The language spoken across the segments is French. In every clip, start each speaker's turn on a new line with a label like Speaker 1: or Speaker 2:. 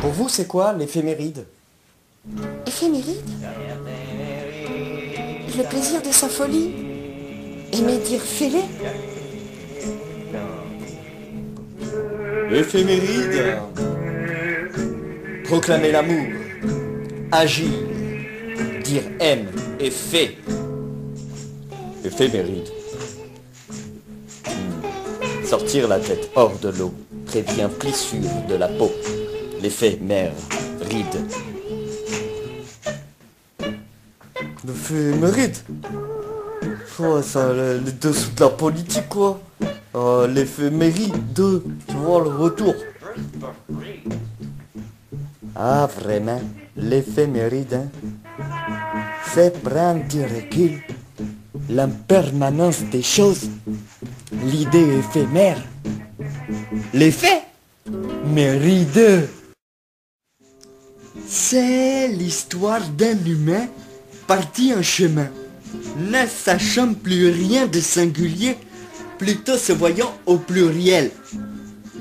Speaker 1: Pour vous, c'est quoi l'éphéméride?
Speaker 2: Éphéméride? Le plaisir de sa folie? Aimer dire fêlé?
Speaker 1: Éphéméride. Proclamer l'amour. Agir. Dire aime et fait. Éphéméride. Sortir la tête hors de l'eau prévient plissure de la peau. L'éphémère ride. L'éphéméride? Oh, ça, les dessous de la politique, quoi. L'éphéméride, tu vois le retour. Ah, vraiment, l'éphéméride, hein? C'est prendre du recul, l'impermanence des choses, l'idée éphémère, l'effet méride. C'est l'histoire d'un humain parti en chemin, ne sachant plus rien de singulier, plutôt se voyant au pluriel.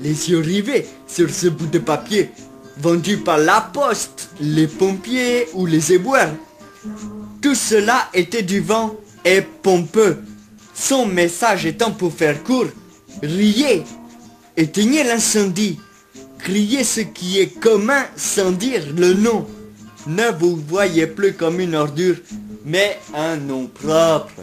Speaker 1: Les yeux rivés sur ce bout de papier, vendu par la poste, les pompiers ou les éboueurs. Tout cela était du vent et pompeux. Son message étant pour faire court, riez, éteignez l'incendie, criez ce qui est commun sans dire le nom. Ne vous voyez plus comme une ordure, mais un nom propre.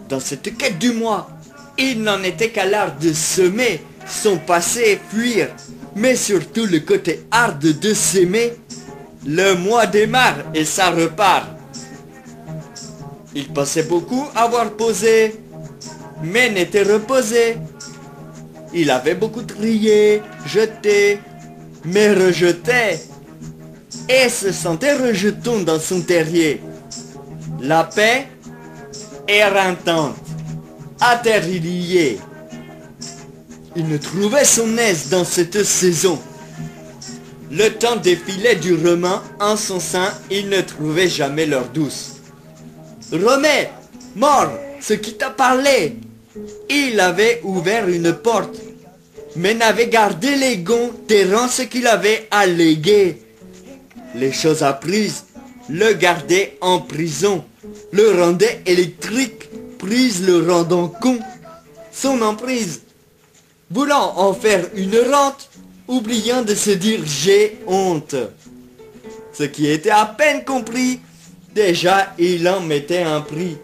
Speaker 1: Dans cette quête du moi, il n'en était qu'à l'art de semer, son passé et fuir, mais surtout le côté hard de s'aimer. Le mois démarre et ça repart. Il pensait beaucoup avoir posé, mais n'était reposé. Il avait beaucoup trié, jeté, mais rejetait, et se sentait rejeton dans son terrier. La paix éreintante, atterriliée. Il ne trouvait son aise dans cette saison. Le temps défilait durement en son sein, il ne trouvait jamais l'heure douce. Remets, mort, ce qui t'a parlé. Il avait ouvert une porte, mais n'avait gardé les gonds terrant ce qu'il avait allégué. Les choses apprises le gardaient en prison, le rendaient électrique, prise le rendant con. Son emprise, voulant en faire une rente, oubliant de se dire j'ai honte. Ce qui était à peine compris, déjà il en mettait un prix.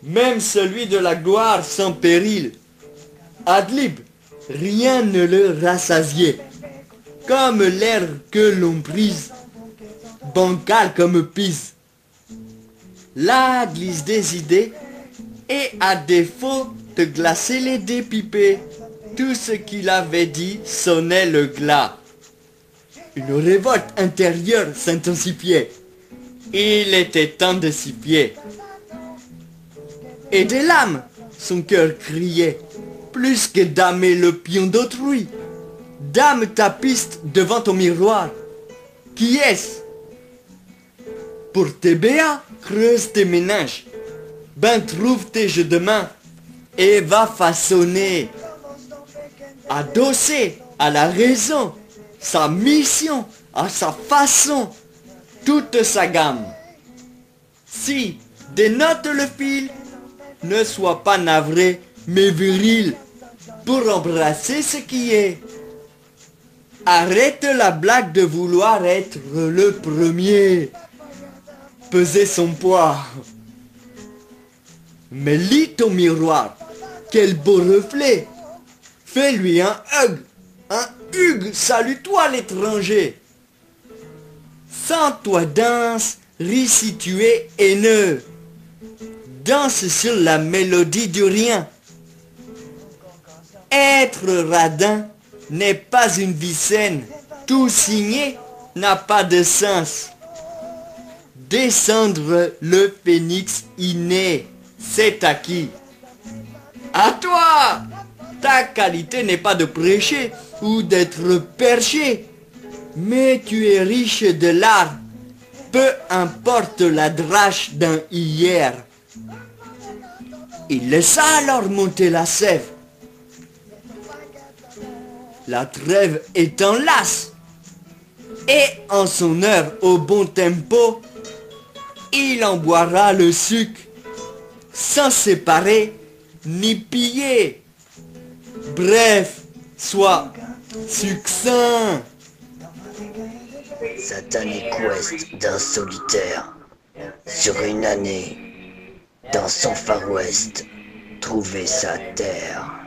Speaker 1: Même celui de la gloire sans péril. Ad lib, rien ne le rassasiait. Comme l'air que l'on prise, bancal comme Pise. Là glisse des idées, et à défaut de glacer les dés pipés, tout ce qu'il avait dit sonnait le glas. Une révolte intérieure s'intensifiait. Il était temps de s'y fier. Et des lames, son cœur criait, plus que damer le pion d'autrui. Dame ta piste devant ton miroir. Qui est-ce? Pour tes béats, creuse tes méninges. Ben trouve tes jeux de main et va façonner, adosser à la raison, sa mission, à sa façon, toute sa gamme. Si dénote le fil, ne sois pas navré, mais viril, pour embrasser ce qui est. Arrête la blague de vouloir être le premier, peser son poids. Mais lis ton miroir, quel beau reflet. Fais-lui un hug, salue-toi l'étranger. Sans toi danse, ris si tu es haineux. Danse sur la mélodie du rien. Être radin n'est pas une vie saine. Tout signé n'a pas de sens. Descendre le phénix inné, c'est acquis. À toi! Ta qualité n'est pas de prêcher ou d'être perché, mais tu es riche de l'art, peu importe la drache d'un hier. Il laissa alors monter la sève, la trêve étant lasse. Et en son heure au bon tempo, il en boira le suc, sans séparer ni piller. Bref, soit succinct.
Speaker 3: Satanic Quest d'un solitaire, sur une année, dans son Far West, trouver sa terre.